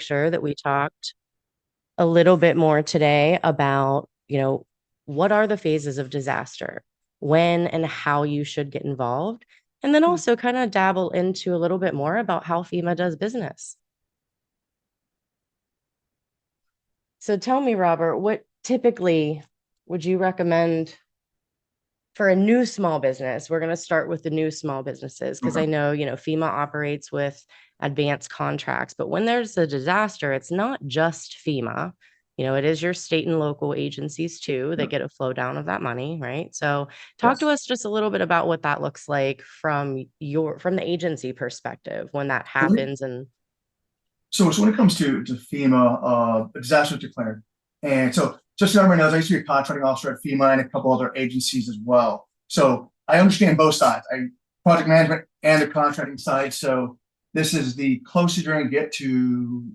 sure that we talked a little bit more today about, what are the phases of disaster, when and how you should get involved, and then also kind of dabble into a little bit more about how FEMA does business. So tell me, Robert, what typically would you recommend for a new small business? We're going to start with the new small businesses because I know, FEMA operates with advanced contracts, but when there's a disaster, it's not just FEMA. It is your state and local agencies too that get a flow down of that money, right? So talk to Yes. us just a little bit about what that looks like from the agency perspective when that So when, happens. And so when it comes to FEMA, a disaster is declared. And so just so everyone knows, I used to be a contracting officer at FEMA and a couple other agencies as well. So I understand both sides, project management and the contracting side. So this is the closest you're going to get to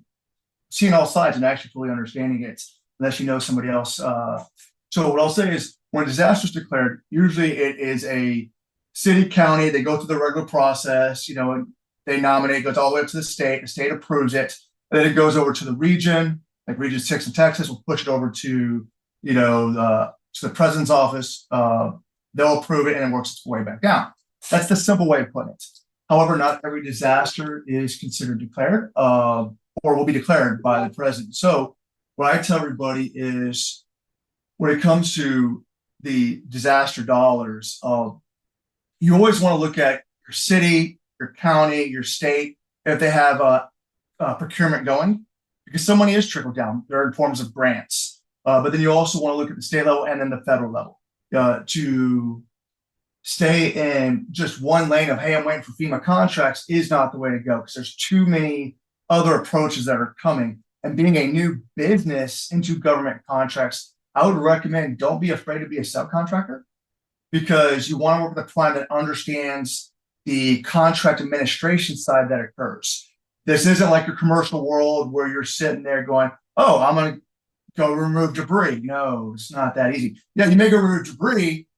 seeing all sides and actually fully understanding it, unless you know somebody else. So what I'll say is when a disaster is declared, usually it is a city, county, they go through the regular process, and they nominate, it goes all the way up to the state approves it, and then it goes over to the region, like Region 6 in Texas will push it over to, to the president's office. They'll approve it and it works its way back down. That's the simple way of putting it. However, not every disaster is considered declared or will be declared by the president. So what I tell everybody is when it comes to the disaster dollars, you always want to look at your city, your county, your state, if they have a procurement going, because some money is trickled down. There are in forms of grants. But then you also want to look at the state level and then the federal level to stay in just one lane of, hey, I'm waiting for FEMA contracts is not the way to go because there's too many other approaches that are coming. And being a new business into government contracts, I would recommend don't be afraid to be a subcontractor because you want to work with a client that understands the contract administration side that occurs. This isn't like a commercial world where you're sitting there going, oh, I'm going to go remove debris. No, it's not that easy. Yeah, you may go remove debris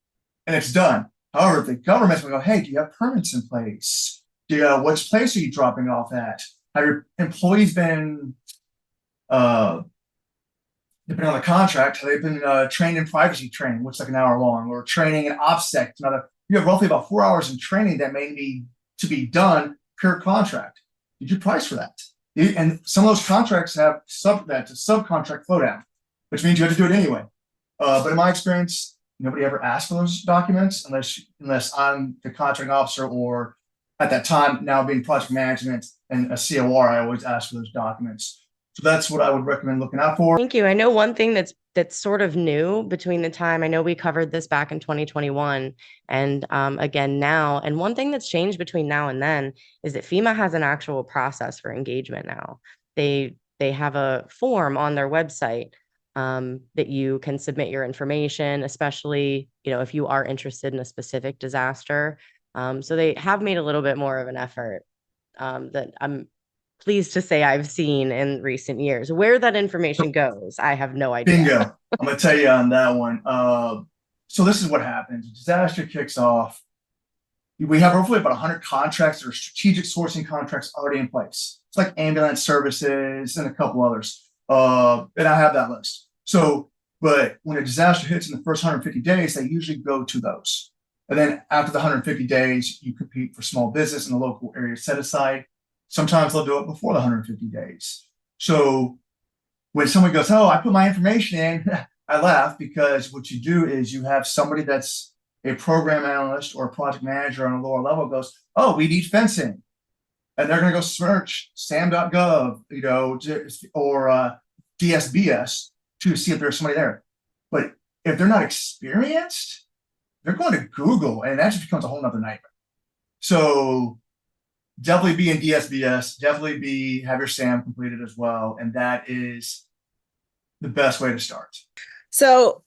and it's done. However, if the government's going to go, hey, do you have permits in place? Which place are you dropping off at? Have your employees been, depending on the contract, have they been trained in privacy training, which is like an hour long, or training in OPSEC? You have roughly about 4 hours in training that may need to be done per contract. Did you price for that? And some of those contracts have subcontract flow down, which means you have to do it anyway. But in my experience, nobody ever asked for those documents unless I'm the contracting officer or at that time now being project management and a COR, I always ask for those documents. So that's what I would recommend looking out for. thank you. I know one thing that's sort of new between the time, I know we covered this back in 2021 and again now. And one thing that's changed between now and then is that FEMA has an actual process for engagement now. They have a form on their website that you can submit your information, especially, if you are interested in a specific disaster. So they have made a little bit more of an effort that I'm pleased to say I've seen in recent years. Where that information goes, I have no idea. Bingo. I'm going to tell you on that one. So this is what happens. Disaster kicks off. We have roughly about 100 contracts or strategic sourcing contracts already in place. It's like ambulance services and a couple others. And I have that list. So, but when a disaster hits in the first 150 days, they usually go to those. And then after the 150 days, you compete for small business in the local area set aside. Sometimes they'll do it before the 150 days. So when someone goes, oh, I put my information in, I laugh because what you do is you have somebody that's a program analyst or a project manager on a lower level goes, oh, we need fencing. And they're going to go search sam.gov, or DSBS to see if there's somebody there. But if they're not experienced, they're going to Google and that just becomes a whole nother nightmare. So definitely be in DSBS, have your SAM completed as well. And that is the best way to start. So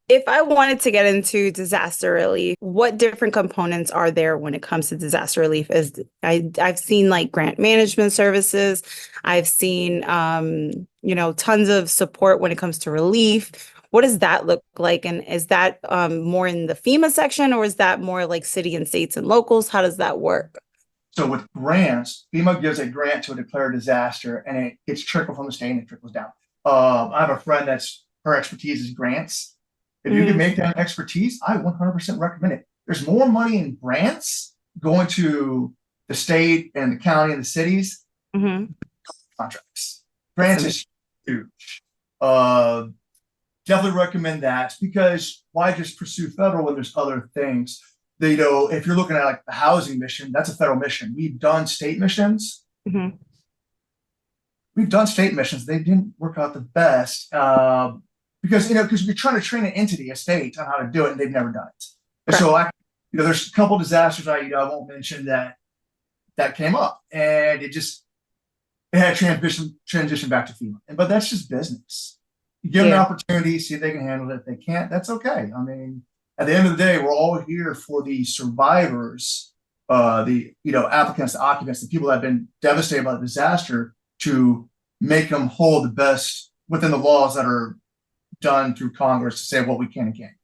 if I wanted to get into disaster relief, what different components are there when it comes to disaster relief? I've seen like grant management services. I've seen, tons of support when it comes to relief. What does that look like? And is that more in the FEMA section or is that more like city and states and locals? How does that work? So with grants, FEMA gives a grant to a declared disaster, and it gets trickled from the state and it trickles down. I have a friend that's her expertise is grants. If you can Mhm. make that expertise, I 100% recommend it. There's more money in grants going to the state and the county and the cities Mhm. contracts. That's Grants amazing. is huge. Uh, Definitely recommend that because why just pursue federal when there's other things? If you're looking at like the housing mission, that's a federal mission. We've done state missions. Mhm. We've done state missions. They didn't work out the best because we're trying to train an entity, a state, on how to do it, and they've never done it. And Correct. so there's a couple disasters I won't mention that came up, and it had transition back to FEMA. But that's just business. You give them an Yeah. opportunity, see if they can handle it. If they can't, that's okay. I mean, at the end of the day, we're all here for the survivors, the applicants, the occupants, the people that have been devastated by the disaster, to make them whole the best within the laws that are done through Congress to say what we can and can't.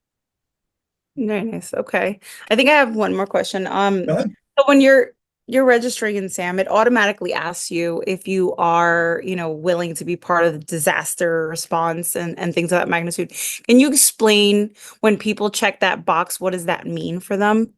Very nice. Okay. I think I have one more question. Go ahead. So when you're registering in SAM, it automatically asks you if you are, willing to be part of the disaster response and things of that magnitude. Can you explain when people check that box, what does that mean for them?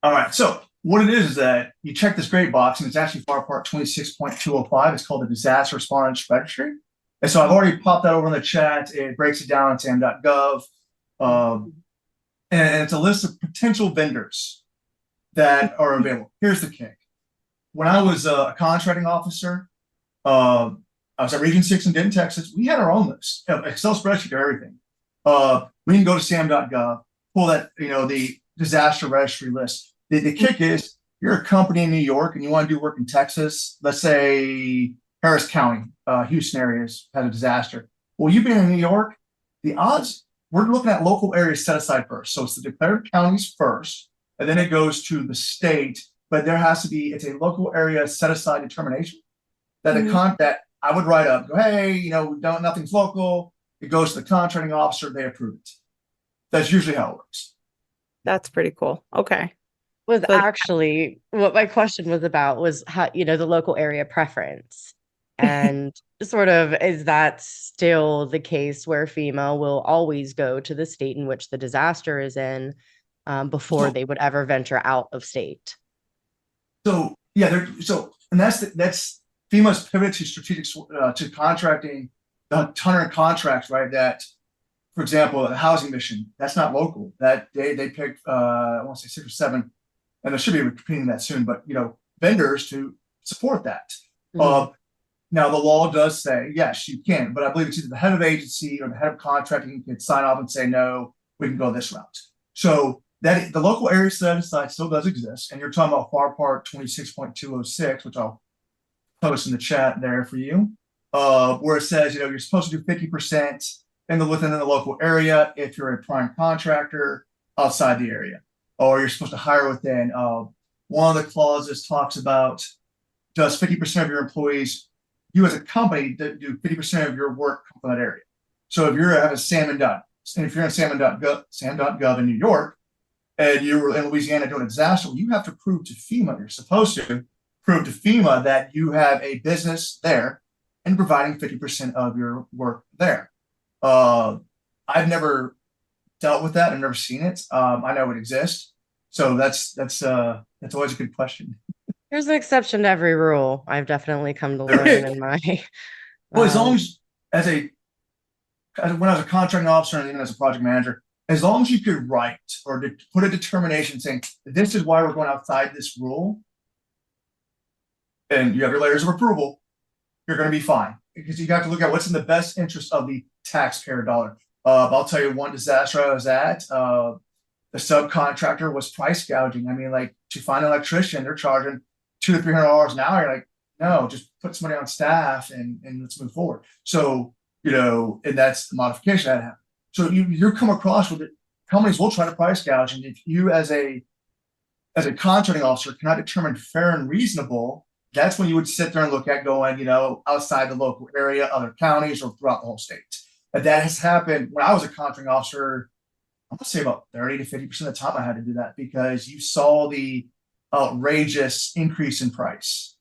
All right. So what it is that you check this great box, and it's actually FAR Part 26.205. It's called the Disaster Response Registry. And so I've already popped that over in the chat. It breaks it down on sam.gov. And it's a list of potential vendors that are available. Here's the kick. When I was a contracting officer, I was at Region 6 in Denton, Texas. We had our own list, Excel spreadsheet or everything. We can go to sam.gov, pull that, the disaster registry list. The kick is you're a company in New York and you want to do work in Texas. Let's say Harris County, Houston areas had a disaster. Well, you've been in New York, the odds, we're looking at local areas set aside first. So it's the declared counties first, and then it goes to the state, but there has to be, it's a local area set aside determination that I would write up, go, hey, nothing's local. It goes to the contracting officer, they approve it. That's usually how it works. That's pretty cool. Okay. Was So actually what my question was about was how, the local area preference. And sort of, is that still the case where FEMA will always go to the state in which the disaster is in before So, they would ever venture out of state? and that's FEMA's pivot to strategic to contracting, the ton of contracts, right? That, for example, the housing mission, that's not local. That they picked I want to say 6 or 7, and there should be repeating that soon, but vendors to support that. Mhm. Now the law does say yes, you can, but I believe it's either the head of agency or the head of contracting can sign off and say no, we can go this route. So that the local area set aside still does exist, and you're talking about FAR Part 26.206, which I'll post in the chat there for you, where it says you're supposed to do 50% within the local area if you're a prime contractor outside the area, or you're supposed to hire within. One of the clauses talks about does 50% of your employees, you as a company, do 50% of your work from that area. So if you're at a salmon dot, and if you're in sam.gov in New York, and you're in Louisiana doing a disaster, you have to prove to FEMA, you're supposed to prove to FEMA that you have a business there and providing 50% of your work there. I've never dealt with that. I've never seen it. I know it exists. So that's always a good question. There's an exception to every rule. I've definitely come to learn in my Well, as long um, when I was a contracting officer and even as a project manager, as long as you could write or put a determination saying this is why we're going outside this rule, and you have your layers of approval, you're going to be fine because you have to look at what's in the best interest of the taxpayer dollar. I'll tell you one disaster I was at. The subcontractor was price gouging. I mean, like to find an electrician, they're charging $200 to $300 an hour. You're like, no, just put somebody on staff and let's move forward. So, and that's the modification that happened. So you come across with it, companies will try to price gouge. And if you as a contracting officer cannot determine fair and reasonable, that's when you would sit there and look at going, outside the local area, other counties, or throughout the whole state. And that has happened when I was a contracting officer I'm gonna say about 30 to 50% of the time I had to do that because you saw the outrageous increase in price.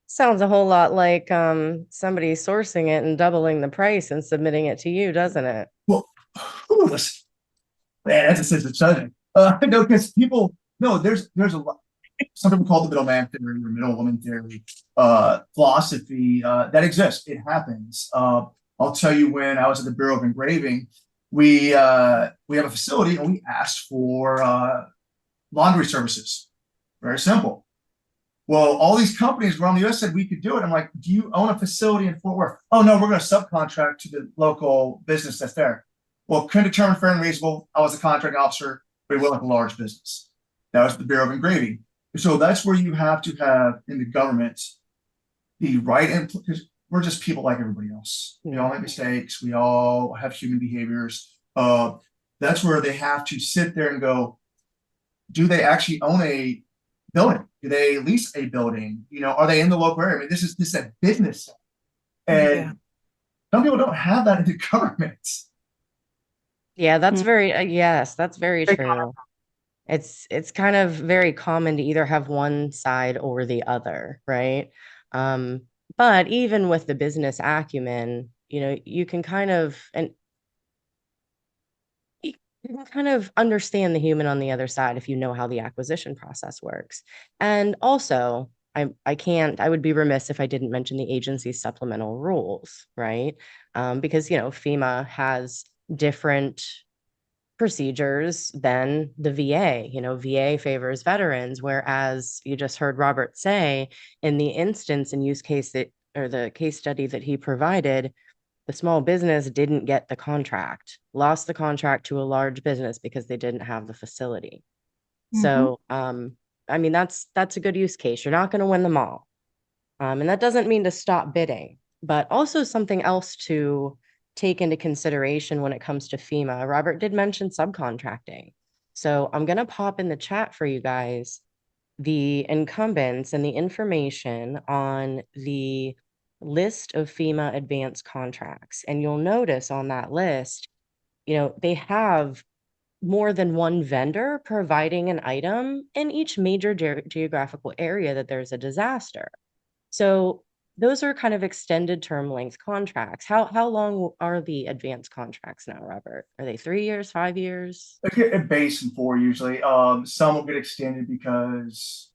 Sounds a whole lot like somebody sourcing it and doubling the price and submitting it to you, doesn't it? Well, listen, man, that's a sensitive subject. No, because people, no, there's a lot. Some people call it the middleman theory or middle woman theory, philosophy that exists. It happens. I'll tell you, when I was at the Bureau of Engraving, we have a facility and we asked for laundry services. Very simple. Well, all these companies around the US said we could do it. I'm like, do you own a facility in Fort Worth? Oh no, we're going to subcontract to the local business that's there. Well, couldn't determine fair and reasonable. I was a contracting officer. We went with a large business. That was the Bureau of Engraving. So that's where you have to have in the government the right input, because we're just people like everybody else. We all make mistakes. We all have human behaviors. That's where they have to sit there and go, do they actually own a building? Do they lease a building? You know, are they in the local area? I mean, this is a business. And some people don't have that in the government. Yeah, that's very yes, that's very true. It's kind of very common to either have one side or the other, right? But even with the business acumen, you know, you can kind of you can kind of understand the human on the other side if you know how the acquisition process works. And also, I would be remiss if I didn't mention the agency's supplemental rules, right? Because, you know, FEMA has different procedures than the VA. You know, VA favors veterans, whereas you just heard Robert say in the instance and use case that, or the case study that he provided, the small business didn't get the contract, lost the contract to a large business because they didn't have the facility. So, I mean, that's a good use case. You're not going to win them all. And that doesn't mean to stop bidding, but also something else to take into consideration when it comes to FEMA. Robert did mention subcontracting. So I'm going to pop in the chat for you guys the incumbents and the information on the list of FEMA advanced contracts. And you'll notice on that list, you know, they have more than one vendor providing an item in each major geographical area that there's a disaster. So those are kind of extended term length contracts. How long are the advanced contracts now, Robert? Are they 3 years, 5 years? They get a base in 4 usually. Some will get extended because,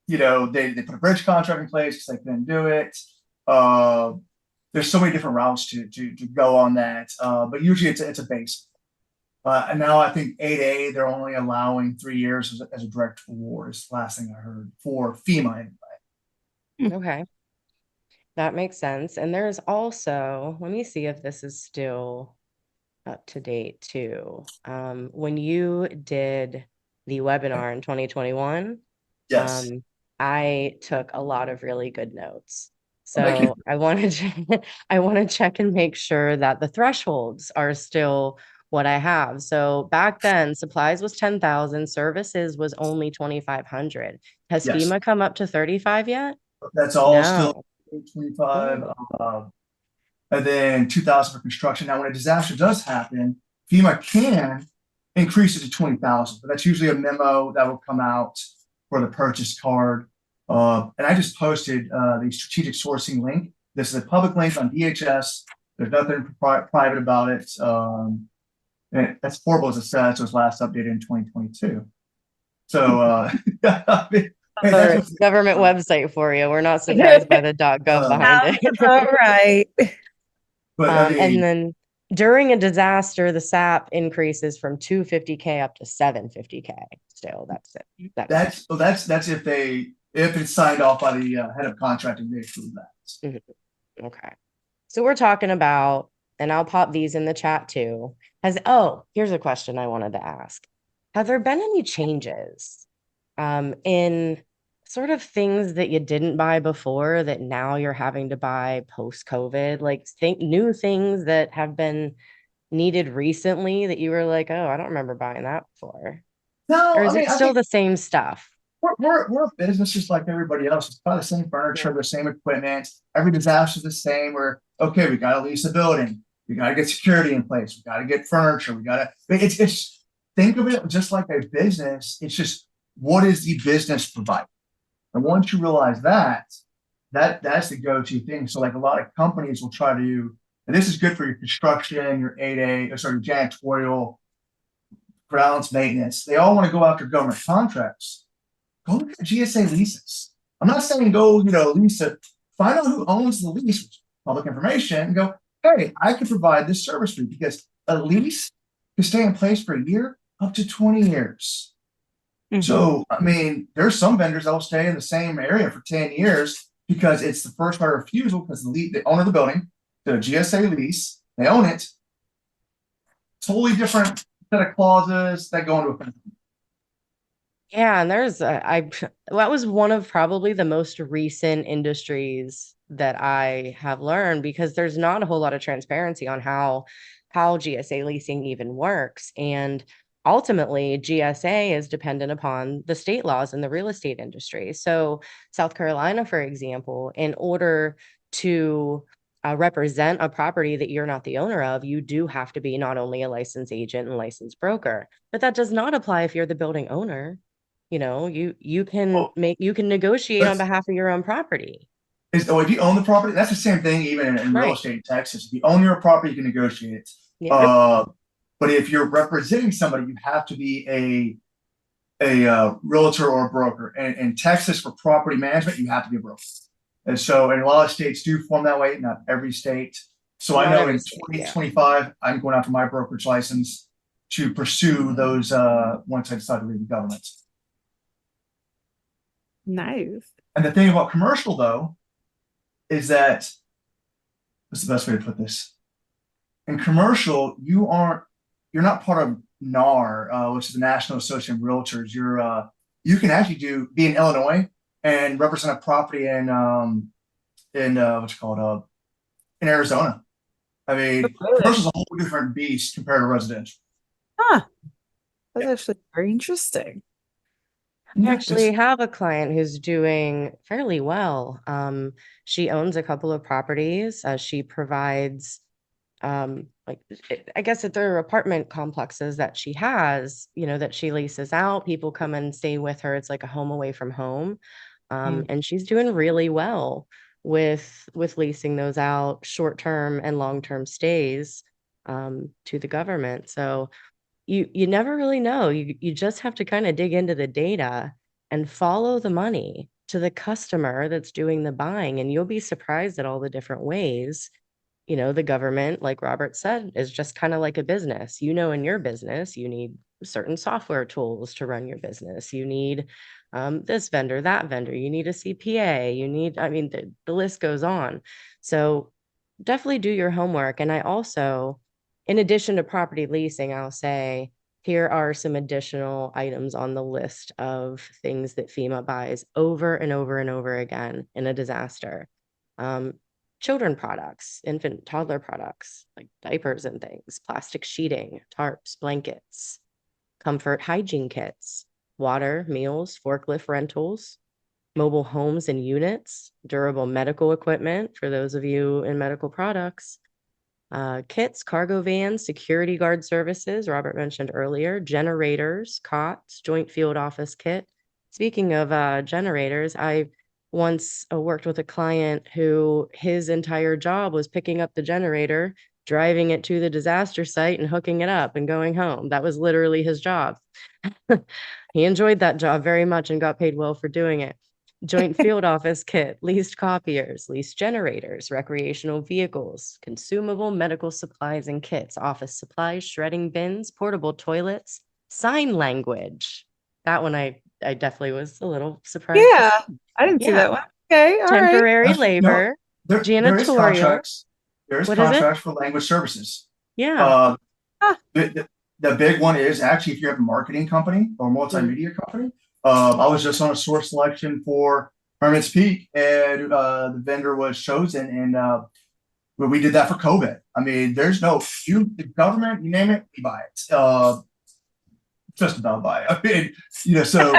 you know, they put a bridge contract in place because they couldn't do it. There's so many different routes to go on that. But usually it's a base. And now I think 8A, they're only allowing 3 years as a direct award, is the last thing I heard for FEMA anyway. Okay. That makes sense. And there's also, let me see if this is still up to date too. When you did the webinar in 2021, Yes. I took a lot of really good notes. Thank you. So I wanted to, I want to check and make sure that the thresholds are still what I have. So back then, supplies was 10,000, services was only 2,500. Has Yes. FEMA come up to 35 yet? That's all still No. 25. And then 2,000 for construction. Now, when a disaster does happen, FEMA can increase it to 20,000, but that's usually a memo that will come out for the purchase card. And I just posted the strategic sourcing link. This is a public link on DHS. There's nothing private about it. And that's horrible as it says. It was last updated in 2022. So, Government website for you. We're not surprised by the .gov behind it. All right. But I mean, and then during a disaster, the SAP increases from 250K up to 750K. Still, that's it. That's if it's signed off by the head of contracting, they approve that. Okay. So we're talking about, and I'll pop these in the chat too. Here's a question I wanted to ask. Have there been any changes in sort of things that you didn't buy before that now you're having to buy post-COVID? Like new things that have been needed recently that you were like, oh, I don't remember buying that before. No, or is it still the same stuff? We're a business just like everybody else. It's probably the same furniture, the same equipment. Every disaster is the same. Okay, we got to lease a building. We got to get security in place. We got to get furniture. It's think of it just like a business. It's just, what is the business provide? And once you realize that's the go-to thing. So like a lot of companies will try to, and this is good for your construction, your 8A, or sorry, janitorial, grounds maintenance. They all want to go after government contracts. Go look at GSA leases. I'm not saying go, lease it. Find out who owns the lease, public information, and go, hey, I can provide this service for you, because a lease can stay in place for a year up to 20 years. Mhm. So, I mean, there's some vendors that will stay in the same area for 10 years because it's the first right of refusal, because the owner of the building, the GSA lease, they own it. Totally different set of clauses that go into effect. Yeah, and that was one of probably the most recent industries that I have learned, because there's not a whole lot of transparency on how GSA leasing even works. And ultimately, GSA is dependent upon the state laws in the real estate industry. So South Carolina, for example, in order to represent a property that you're not the owner of, you do have to be not only a licensed agent and licensed broker, but that does not apply if you're the building owner. Well, You can negotiate on let's behalf of your own property. if you own the property, that's the same thing even in real Right. estate in Texas. If you own your property, you can negotiate it. Yeah. But if you're representing somebody, you have to be a realtor or a broker. And in Texas, for property management, you have to be a broker. And so, and a lot of states do form that way, not every state. So I Not know every in state, yeah. 2025, I'm going after my brokerage license to pursue those once I decide to leave the government. Nice. And the thing about commercial, though, is that, what's the best way to put this? In commercial, you're not part of NAR, which is the National Association of Realtors. You can actually be in Illinois and represent a property in what's it called in Arizona. I mean, commercial is a whole different beast compared to residential. Huh. That's Yeah. actually very interesting. I Yeah, actually have a client who's doing fairly well. She owns a couple of properties. She provides, I guess that there are apartment complexes that she has, that she leases out. People come and stay with her. It's like a home away from home. And she's doing really well with leasing those out, short-term and long-term stays, to the government. So you never really know. You just have to kind of dig into the data and follow the money to the customer that's doing the buying, and you'll be surprised at all the different ways. The government, like Robert said, is just kind of like a business. In your business, you need certain software tools to run your business. You need this vendor, that vendor. You need a CPA. I mean, the list goes on. So definitely do your homework. And I also, in addition to property leasing, I'll say, here are some additional items on the list of things that FEMA buys over and over and over again in a disaster. Children products, infant, toddler products, like diapers and things, plastic sheeting, tarps, blankets, comfort hygiene kits, water, meals, forklift rentals, mobile homes and units, durable medical equipment for those of you in medical products, kits, cargo vans, security guard services, Robert mentioned earlier, generators, cots, joint field office kit. Speaking of generators, I once worked with a client who his entire job was picking up the generator, driving it to the disaster site and hooking it up and going home. That was literally his job. He enjoyed that job very much and got paid well for doing it. Joint field office kit, leased copiers, leased generators, recreational vehicles, consumable medical supplies and kits, office supplies, shredding bins, portable toilets, sign language. That one I definitely was a little surprised. Yeah, I didn't see Yeah. that one. Okay, all right. Temporary Actually, no, labor, there is janitorial. contracts. There is What is it? contracts for language services. Yeah. Ah. The big one is actually if you have a marketing company or multimedia company. I was just on a source selection for Hermit's Peak, and the vendor was chosen, and we did that for COVID. I mean, there's the government, you name it, we buy it. Just about buy it. I mean, so.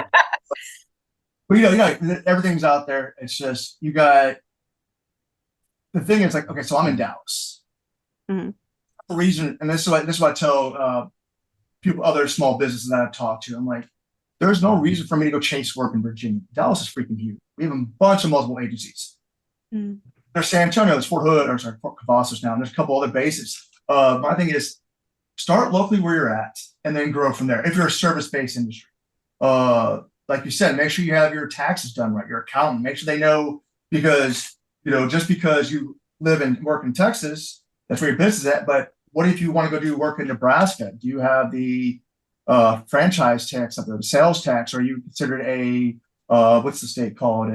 But everything's out there. It's just the thing is like, okay, so I'm in Dallas. Mhm. Reason, and this is what I tell people, other small businesses that I've talked to. I'm like, there's no reason for me to go chase work in Virginia. Dallas is freaking huge. We have a bunch of multiple agencies. Mm. There's San Antonio, there's Fort Hood, or sorry, Fort Cavazos now, and there's a couple other bases. My thing is start locally where you're at and then grow from there. If you're a service-based industry, like you said, make sure you have your taxes done right, your accountant, make sure they know, because, just because you live and work in Texas, that's where your business is at. But what if you want to go do work in Nebraska? Do you have the franchise tax up there, the sales tax? Are you considered a what's the state called,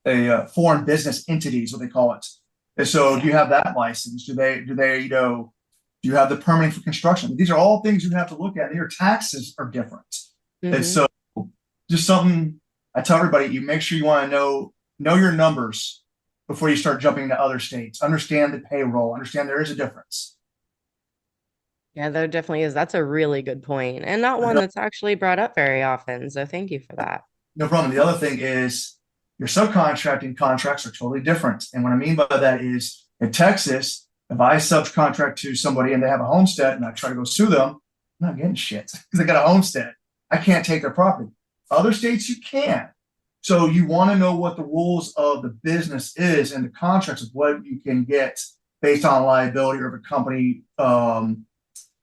a foreign business entity is what they call it? And so, do you have that license? Do you have the permitting for construction? These are all things you have to look at. Your taxes are different. And so, just something I tell everybody: you make sure you want to know your numbers before you start jumping to other states. Understand the payroll. Understand there is a difference. Yeah, there definitely is. That's a really good point, and not one that's actually brought up very often. So thank you for that. No problem. The other thing is your subcontracting contracts are totally different. And what I mean by that is in Texas, if I subcontract to somebody and they have a homestead and I try to go sue them, I'm not getting shit because they got a homestead. I can't take their property. Other states you can. So you want to know what the rules of the business is and the contracts of what you can get based on liability, or if a company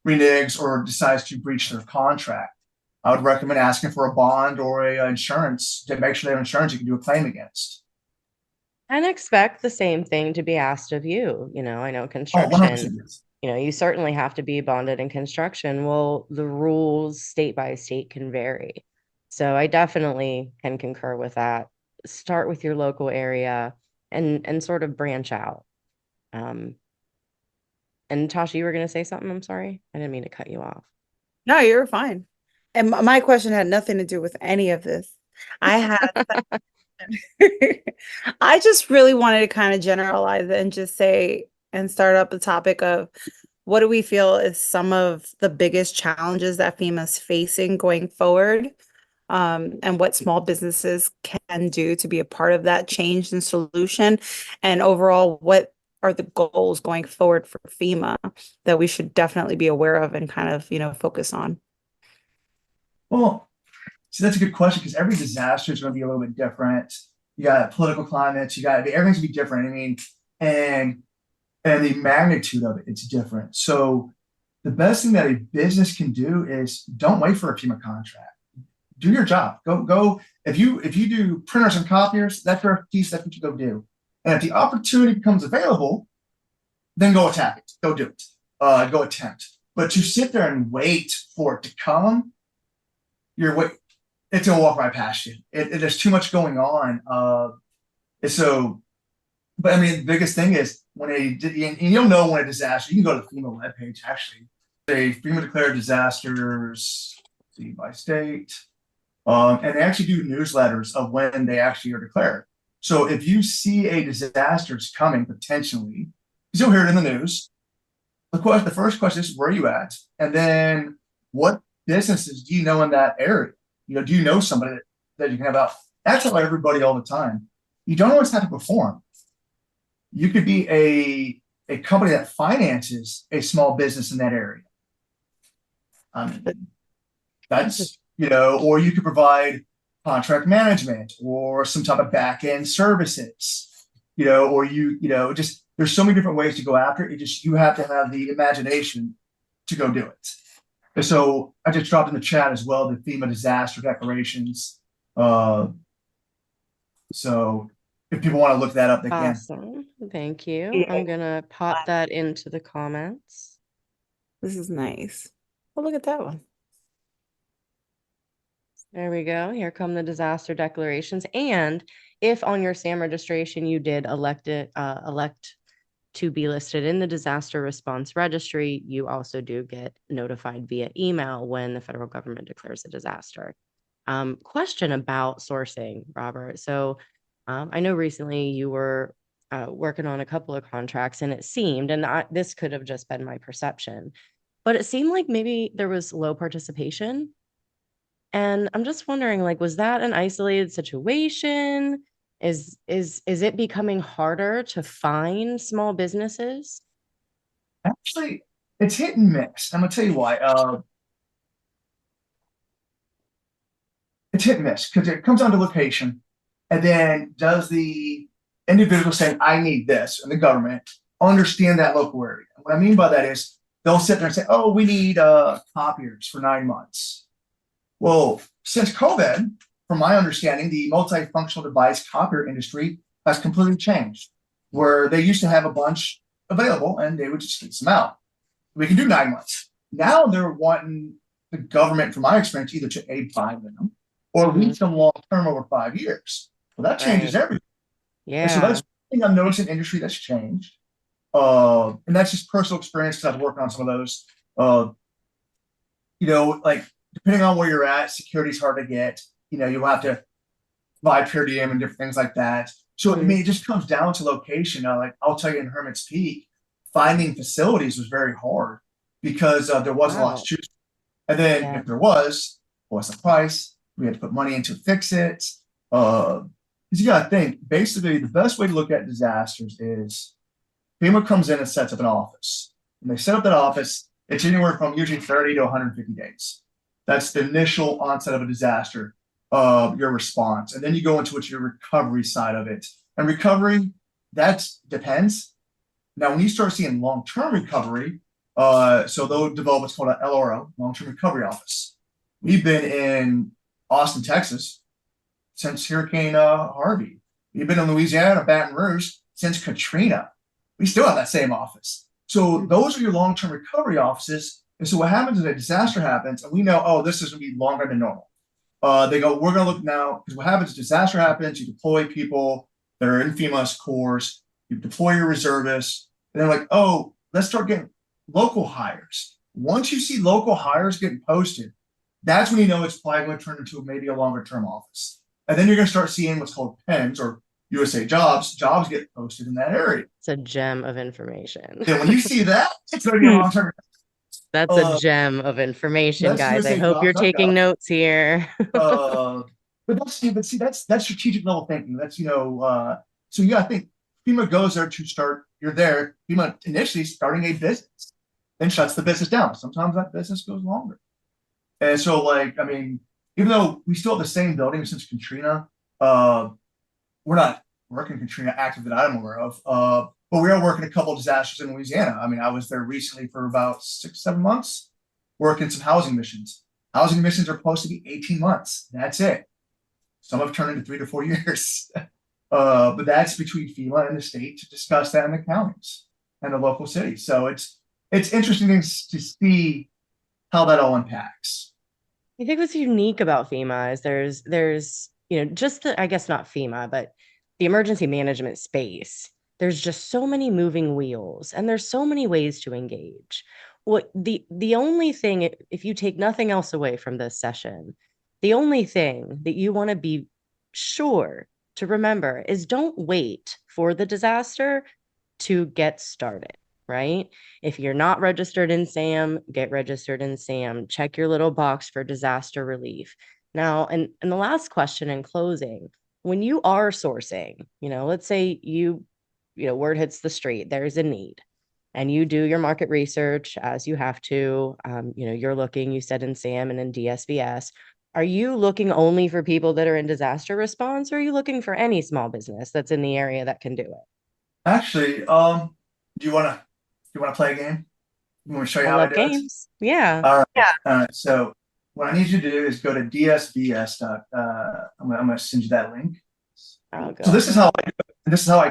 reneges or decides to breach their contract. I would recommend asking for a bond or a insurance to make sure they have insurance you can do a claim against. And expect the same thing to be asked of you. I know Oh, 100%. construction, Yes. you certainly have to be bonded in construction. Well, the rules state by state can vary. So I definitely can concur with that. Start with your local area and sort of branch out. Um, and Tasha, you were going to say something? I'm sorry. I didn't mean to cut you off. No, you're fine. And my question had nothing to do with any of this. I had I just really wanted to kind of generalize it and just say and start up the topic of what do we feel is some of the biggest challenges that FEMA's facing going forward, and what small businesses can do to be a part of that change and solution, and overall, what are the goals going forward for FEMA that we should definitely be aware of and kind of, focus on. Well, so that's a good question because every disaster is going to be a little bit different. You got political climates, everything's gonna be different. I mean, and the magnitude of it, it's different. So the best thing that a business can do is don't wait for a FEMA contract. Do your job. Go. If you do printers and copiers, that's your piece. That's what you go do. And if the opportunity becomes available, then go attack it. Go do it. Go attempt. But to sit there and wait for it to come, it's gonna walk right past you. There's too much going on. But I mean, the biggest thing is and you'll know when a disaster. You can go to the FEMA webpage actually. They FEMA declared disasters, see by state, and they actually do newsletters of when they actually are declared. So if you see a disaster is coming potentially, you'll hear it in the news. The first question is, where are you at? And then what businesses do you know in that area? Do you know somebody that you can have out? That's how everybody all the time. You don't always have to perform. You could be a company that finances a small business in that area. That's, or you could provide contract management or some type of back end services, or just there's so many different ways to go after it. You have to have the imagination to go do it. And so I just dropped in the chat as well the FEMA disaster declarations. So if people want to look that up, they can. Awesome. Thank you. I'm going to pop that into the comments. This is nice. Oh, look at that one. There we go. Here come the disaster declarations. And if on your SAM registration you did elect to be listed in the disaster response registry, you also do get notified via email when the federal government declares a disaster. Question about sourcing, Robert. So I know recently you were working on a couple of contracts, and it seemed, and this could have just been my perception, but it seemed like maybe there was low participation. And I'm just wondering, was that an isolated situation? Is it becoming harder to find small businesses? Actually, it's hit and miss. I'm gonna tell you why. It's hit and miss because it comes down to location, and then does the individual saying I need this, and the government understand that local area. What I mean by that is they'll sit there and say, "Oh, we need copiers for 9 months." Well, since COVID, from my understanding, the multifunctional device copier industry has completely changed, where they used to have a bunch available and they would just lease them out. We can do 9 months. Now they're wanting the government, from my experience, either to A, buy them or lease them long term over 5 years. Well, that changes Right. everything. And so Yeah. that's one thing I've noticed in industry that's changed. And that's just personal experience because I've worked on some of those. Uh, like depending on where you're at, security's hard to get. You'll have to buy per diem and different things like that. So I mean, it just comes down to location. Like I'll tell you, in Hermit's Peak, finding facilities was very hard because there wasn't a lot to Wow. choose. And then Yeah. if there was, what's the price? We had to put money in to fix it. Because you got to think, basically, the best way to look at disasters is FEMA comes in and sets up an office. When they set up that office, it's anywhere from usually 30 to 150 days. That's the initial onset of a disaster, your response. And then you go into what's your recovery side of it. And recovery, that depends. Now, when you start seeing long-term recovery, so they'll develop what's called an LRO, long-term recovery office. We've been in Austin, Texas, since Hurricane Harvey. We've been in Louisiana, Baton Rouge, since Katrina. We still have that same office. So those are your long-term recovery offices. And so what happens is a disaster happens, and we know, oh, this is going to be longer than normal. They go, we're going to look now, because what happens is disaster happens, you deploy people that are in FEMA's cores, you deploy your reservists, and they're like, oh, let's start getting local hires. Once you see local hires getting posted, that's when you know it's probably going to turn into maybe a longer term office. And then you're going to start seeing what's called PENS or USA jobs get posted in that area. It's a gem of information. Then when you see that, it's going to be a long term. That's a Uh, gem of information, that's guys. I USA hope you're taking jobs.gov. notes here. Uh, but see, that's strategic level thinking. That's so you got to think FEMA goes there to start. You're there. FEMA initially starting a business, then shuts the business down. Sometimes that business goes longer. And so, like, I mean, even though we still have the same building since Katrina, we're not working Katrina active that I'm aware of. But we are working a couple of disasters in Louisiana. I mean, I was there recently for about 6, 7 months, working some housing missions. Housing missions are supposed to be 18 months. That's it. Some have turned into 3 to 4 years. But that's between FEMA and the state to discuss that in the counties and the local cities. So it's interesting to see how that all impacts. I think what's unique about FEMA is there's just the, I guess not FEMA, but the emergency management space. There's just so many moving wheels and there's so many ways to engage. What the only thing, if you take nothing else away from this session, the only thing that you want to be sure to remember is don't wait for the disaster to get started, right? If you're not registered in SAM, get registered in SAM. Check your little box for disaster relief. Now, and the last question in closing, when you are sourcing, let's say word hits the street, there's a need, and you do your market research as you have to. You're looking, you said in SAM and in DSVS. Are you looking only for people that are in disaster response, or are you looking for any small business that's in the area that can do it? Actually, do you want to play a game? You want me to show you I how I love do it? games. Yeah. All right. Yeah. All right. So what I need you to do is go to DSVS. I'm gonna send you that link. Oh, So this is God. how I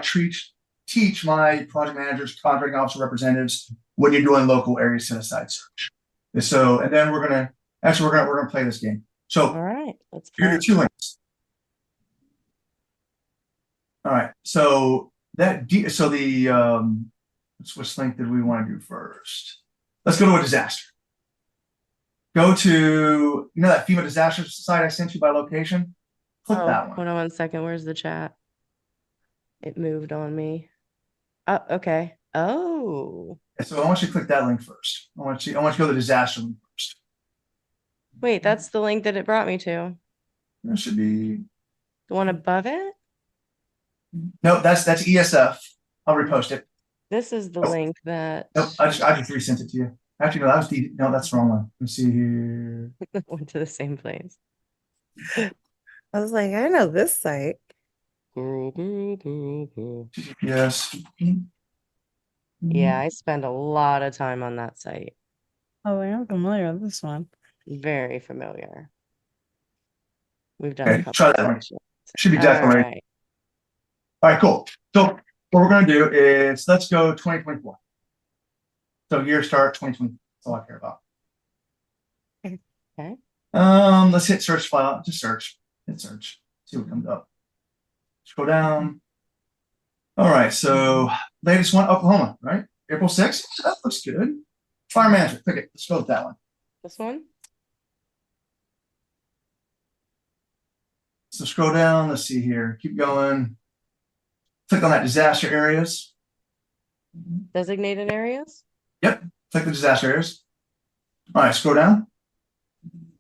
teach my project managers, contracting officer representatives when you're doing local area set aside search. So and then we're gonna play this game. So All right, let's here are play. the 2 links. All right. So which link did we want to do first? Let's go to a disaster. Go to that FEMA disaster site I sent you by location. Click Oh, that one. hold on 1 second. Where's the chat? It moved on me. Oh, okay. Oh, So I want you to click that link first. I want you to go to the disaster link first. wait, that's the link that it brought me to. There should be The one above it? no. That's ESF. I'll repost it. This is the Nope. link that Nope, I just resent it to you. Actually, no, that's the wrong one. Let's see here. went to the same place. I was like, I know this site. Yes. Yeah, I spend a lot of time on that site. Oh, I'm familiar with this one. Very familiar. We've done a Okay, couple try that of one. sessions. Should be All definitely. right. All right, cool. So what we're going to do is let's go 2024. So year start 2020. That's all I care about. Okay. Let's hit search file. Just search. Hit search. See what comes up. Scroll down. All right. So latest one, Oklahoma, right? April 6th. That looks good. Fire management. Pick it. Let's go with that one. This one? So scroll down. Let's see here. Keep going. Click on that disaster areas. Designated areas? Yep. Click the disaster areas. All right. Scroll down.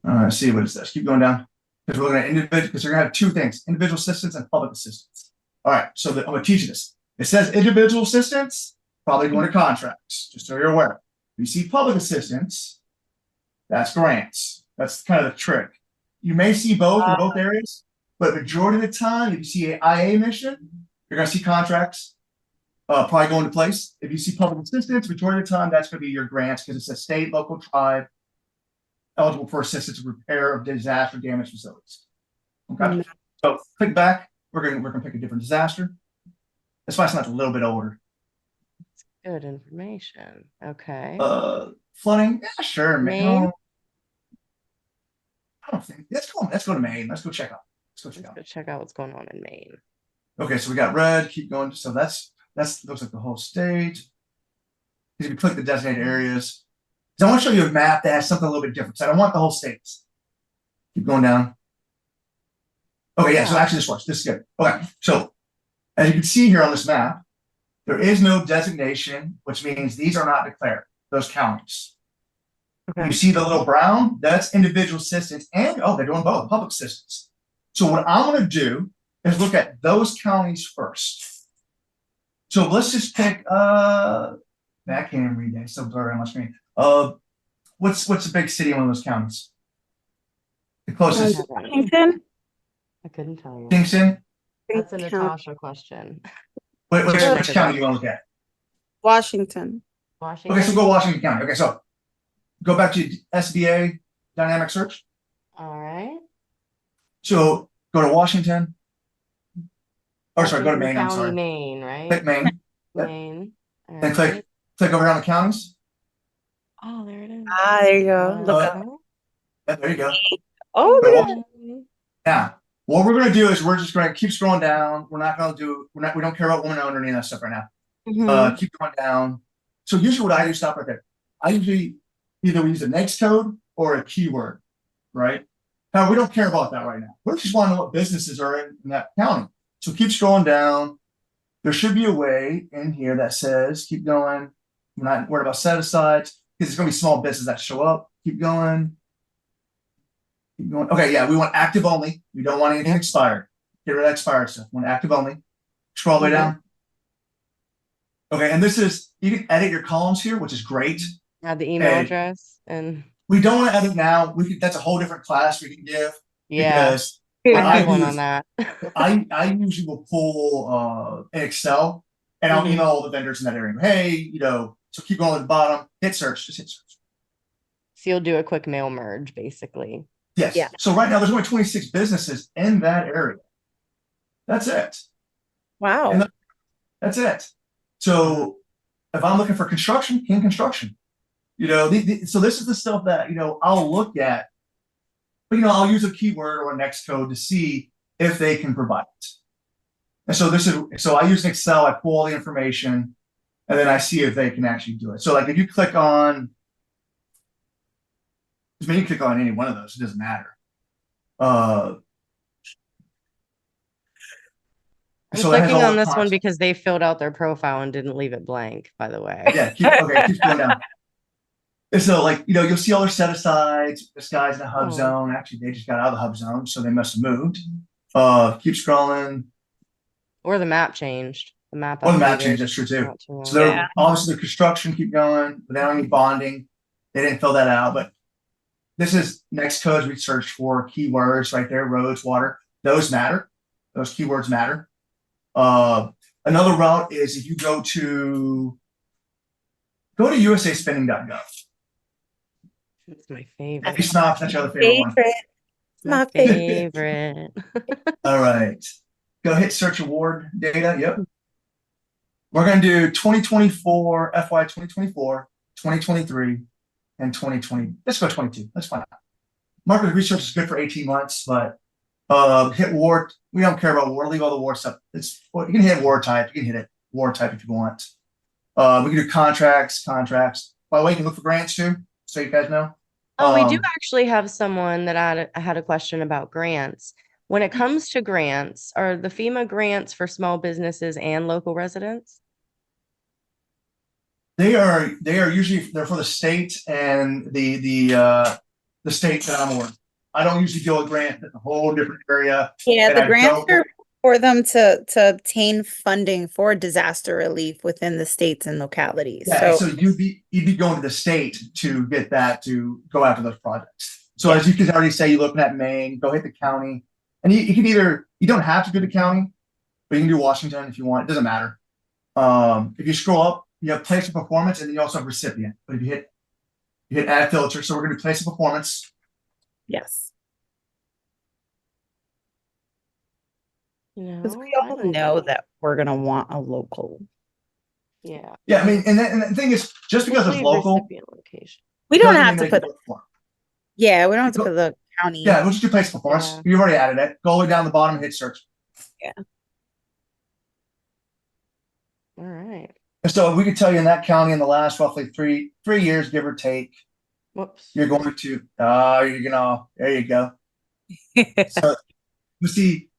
All right. See what is this. Keep going down. Because we're looking at individual, because you're going to have two things, individual assistance and public assistance. All right. So I'm going to teach you this. It says individual assistance, probably going to contracts, just so you're aware. If you see public assistance, that's grants. That's kind of the trick. You may see both in both areas, but majority of the time, if you see an IA mission, you're going to see contracts probably go into place. If you see public assistance, majority of the time, that's going to be your grants because it's a state, local, tribe eligible for assistance in repair of disaster damaged facilities. Okay, so click back. We're gonna pick a different disaster. That's why it's not a little bit older. Good information. Okay. Flooding. Yeah, sure. Maine? I don't think. Let's go to Maine. Let's go check out. Let's go check out what's going on in Maine. Okay, so we got red. Keep going. So that's looks like the whole state. If you click the designated areas, because I want to show you a map that has something a little bit different. So I don't want the whole states. Keep going down. Okay, yeah. So actually, this works. This is good. Okay, so as you can see here on this map, there is no designation, which means these are not declared. Those counties. Okay. You see the little brown? That's individual assistance, and they're doing both public assistance. So what I'm going to do is look at those counties first. So let's just pick. I can't even read that. It's so blurry on my screen. What's the big city in one of those counties? The closest. Washington. I couldn't tell you. Kingston. That's a Natasha question. Which county you want to look at? Washington. Washington. Okay, so go Washington County. Okay, so go back to SBA dynamic search. All right. So go to Washington. Or sorry, go to Maine. County, I'm sorry. Maine, right? Click Maine. Maine. Yep. Then click over here on the counties. Oh, there it is. There you go. Look up. Yeah, there you go. Oh, now what we're going to do is we're just going to keep scrolling down. We're not going to do. We don't care about women owned or any of that stuff right now. Keep going down. So usually what I do, stop right there. I usually either we use a next code or a keyword, right? Now we don't care about that right now. We just want to know what businesses are in that county. So keep scrolling down. There should be a way in here that says keep going. We're not worried about set asides because it's going to be small businesses that show up. Keep going. Keep going. Okay, yeah, we want active only. We don't want anything expired. Get rid of expired stuff. We want active only. Scroll all the way down. Okay, and this is, you can edit your columns here, which is great. Add the email address and we don't want to edit now. That's a whole different class we can give. Yeah. Because I have one on that. I usually will pull an Excel and I'll email all the vendors in that area. Hey, so keep going to the bottom, hit search, just hit search. So you'll do a quick mail merge, basically. Yes. Yeah. So right now there's only 26 businesses in that area. That's it. Wow. That's it. So if I'm looking for construction, in construction, so this is the stuff that, I'll look at, but, I'll use a keyword or a next code to see if they can provide it. And so I use an Excel, I pull all the information and then I see if they can actually do it. So like if you click on, you can click on any one of those, it doesn't matter. I'm clicking on this one because they filled out their profile and didn't leave it blank, by the way. Yeah, keep going down. And so, you'll see all their set asides. This guy's in a hub zone. Actually, they just got out of the hub zone, so they must have moved. Keep scrolling. Or the map changed. The map Well, the map change, updated that's true too. not too So long they're ago. Yeah. obviously the construction keep going, but they don't need bonding. They didn't fill that out, but this is next codes we search for keywords right there, roads, water. Those matter. Those keywords matter. Another route is if you go to usaspending.gov. It's my Hey, favorite. Snob, that's your other favorite one. My My favorite. favorite. All right. Go hit search award data. Yep. We're going to do 2024, FY 2024, 2023, and 2020. Let's go 22. Let's find out. Market research is good for 18 months, but hit ward. We don't care about ward. Leave all the ward stuff. You can hit ward type. You can hit it ward type if you want. We can do contracts. By the way, you can look for grants too, so you guys know. Oh, we do actually have someone that had a question about grants. When it comes to grants, are the FEMA grants for small businesses and local residents? They are usually they're for the state and the state that I'm on. I don't usually deal with grants. It's a whole different area. Yeah, And the I grants don't- are for them to obtain funding for disaster relief within the states and localities. Yeah, So so you'd be going to the state to get that to go after those projects. So as you can already say, you're looking at Maine, go hit the county, and you can you don't have to do the county, but you can do Washington if you want. It doesn't matter. If you scroll up, you have place of performance, and then you also have recipient. But if you hit add filter, so we're going to do place of performance. yes, because we I all don't know that we're gonna want a local. Yeah. Yeah, I mean, and the thing is, just because it's Usually local, recipient location. We don't doesn't have mean to they put. can look for it. Yeah, we don't have to put the county. Yeah, we'll just do place of performance. Yeah. You've already added it. Go all the way down the bottom and hit search. All right. So we could tell you in that county in the last roughly three years, give or take, Whoops. you're going to there you go. So you see,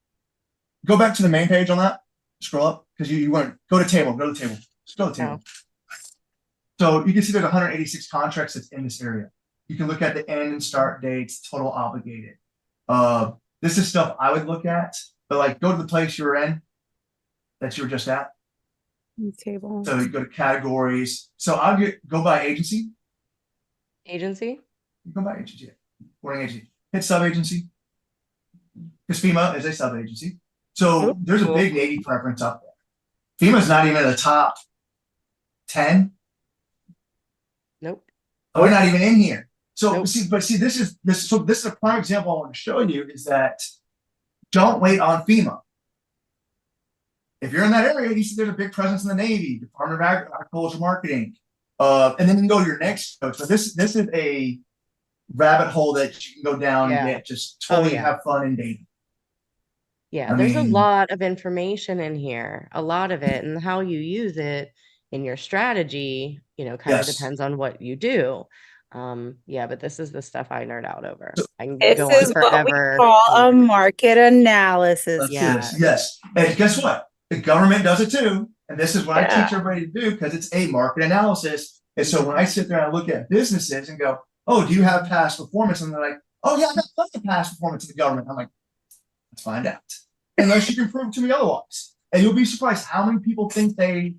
go back to the main page on that. Scroll up because you want to go to table. Just go to table. So you can see there's 186 contracts that's in this area. You can look at the end and start dates, total obligated. This is stuff I would look at, but like go to the place you were in that you were just at. Table. So you go to categories. So I'll go by agency. Agency? Go by agency. Warning agency. Hit sub-agency. Because FEMA is a sub-agency. So there's a big Navy preference up there. FEMA's not even in the top 10. Nope. Oh, we're not even in here. So Nope. see, this is a prime example I want to show you is that don't wait on FEMA. If you're in that area, you see there's a big presence in the Navy, Department of Agriculture Marketing. And then you can go to your next coach. So this is a rabbit hole that you can go down and get just totally have fun and dating. Yeah, there's a lot of information in here, a lot of it, and how you use it in your strategy, kind of depends on what you do. But this is the stuff I nerd out over. I can This go is on what we forever. call a market analysis. Yes. And guess what? The government does it too. And this is what I teach everybody to do because it's a market analysis. And so when I sit there and I look at businesses and go, oh, do you have past performance? And they're like, oh, yeah, I got lots of past performance in the government. I'm like, let's find out. Unless you can prove to me otherwise. And you'll be surprised how many people think they're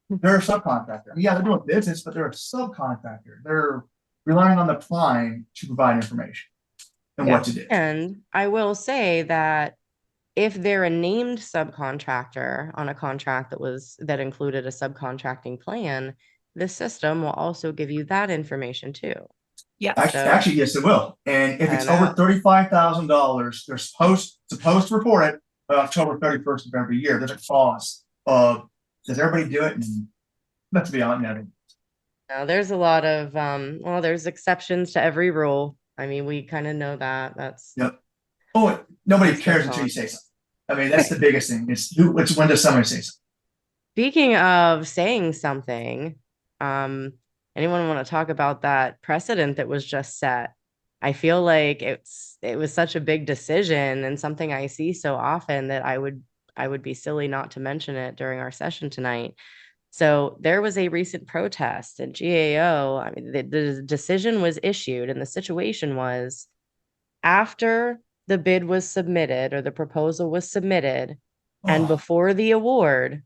a subcontractor. Yeah, they're doing business, but they're a subcontractor. They're relying on the prime to provide information and what to do. And I will say that if they're a named subcontractor on a contract that included a subcontracting plan, the system will also give you that information too. Yeah. Actually, yes, it will. And if it's over $35,000, they're supposed to report it by October 31st of every year. There's a clause of does everybody do it? And let's be honest. Now, there's a lot of there's exceptions to every rule. I mean, we kind of know that. That's Oh, nobody cares until you say something. I mean, that's the biggest thing. It's when does somebody say something? Speaking of saying something, anyone want to talk about that precedent that was just set? I feel like it was such a big decision and something I see so often that I would be silly not to mention it during our session tonight. So there was a recent protest at GAO. I mean, the decision was issued, and the situation was after the bid was submitted or the proposal was submitted, and before the award,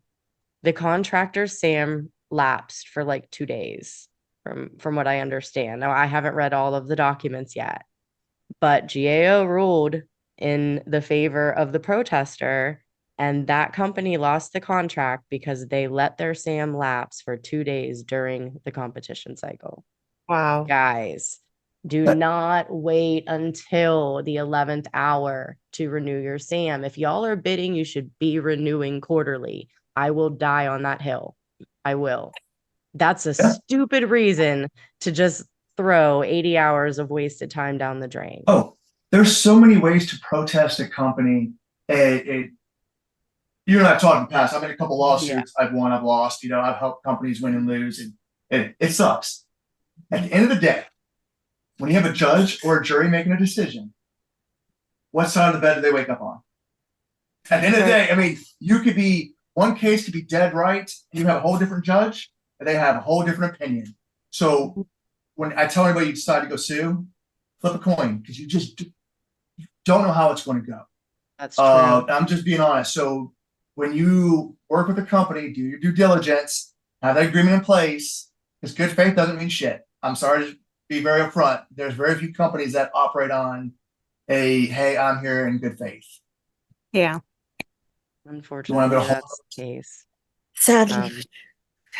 The contractor Sam lapsed for like 2 days from what I understand. Now I haven't read all of the documents yet, but GAO ruled in the favor of the protester, and that company lost the contract because they let their SAM lapse for 2 days during the competition cycle. Wow. Guys, do But not wait until the 11th hour to renew your SAM. If y'all are bidding, you should be renewing quarterly. I will die on that hill. I will. That's a yeah. stupid reason to just throw 80 hours of wasted time down the drain. Oh, there's so many ways to protest a company. You and I've talked in the past. I'm in a couple lawsuits. I've won, I've lost. I've helped companies win and lose, and it sucks. At the end of the day, when you have a judge or a jury making a decision, what side of the bed do they wake up on? At the end of the day, I mean, one case could be dead right. You have a whole different judge, and they have a whole different opinion. So when I tell anybody you decide to go sue, flip a coin because you just don't know how it's going to go. That's true. I'm just being honest. So when you work with a company, do your due diligence, have that agreement in place, because good faith doesn't mean shit. I'm sorry to be very upfront. There's very few companies that operate on hey, I'm here in good faith. Yeah. Unfortunately, that's the case. Sadly.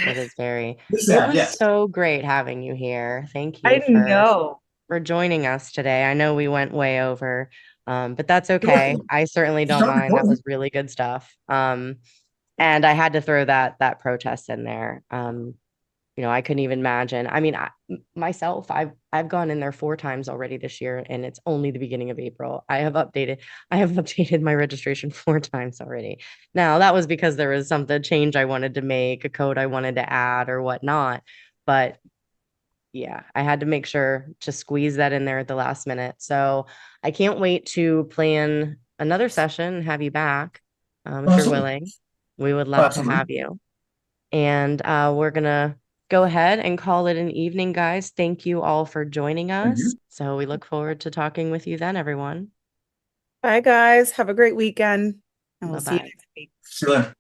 It is very. It's It sad, was yes. so great having you here. Thank I you know. for joining us today. I know we went way over, but that's okay. I certainly don't mind. That was really good stuff. And I had to throw that protest in there. I couldn't even imagine. I mean, myself, I've gone in there 4 times already this year, and it's only the beginning of April. I have updated my registration 4 times already. Now, that was because there was something change I wanted to make, a code I wanted to add or whatnot. But yeah, I had to make sure to squeeze that in there at the last minute. So I can't wait to plan another session and have you back, if you're willing. We would love to have you. And we're gonna go ahead and call it an evening, guys. Thank you all for joining us. So we look forward to talking with you then, everyone. Bye, guys. Have a great weekend. And we'll see you Bye-bye. next week. See you later.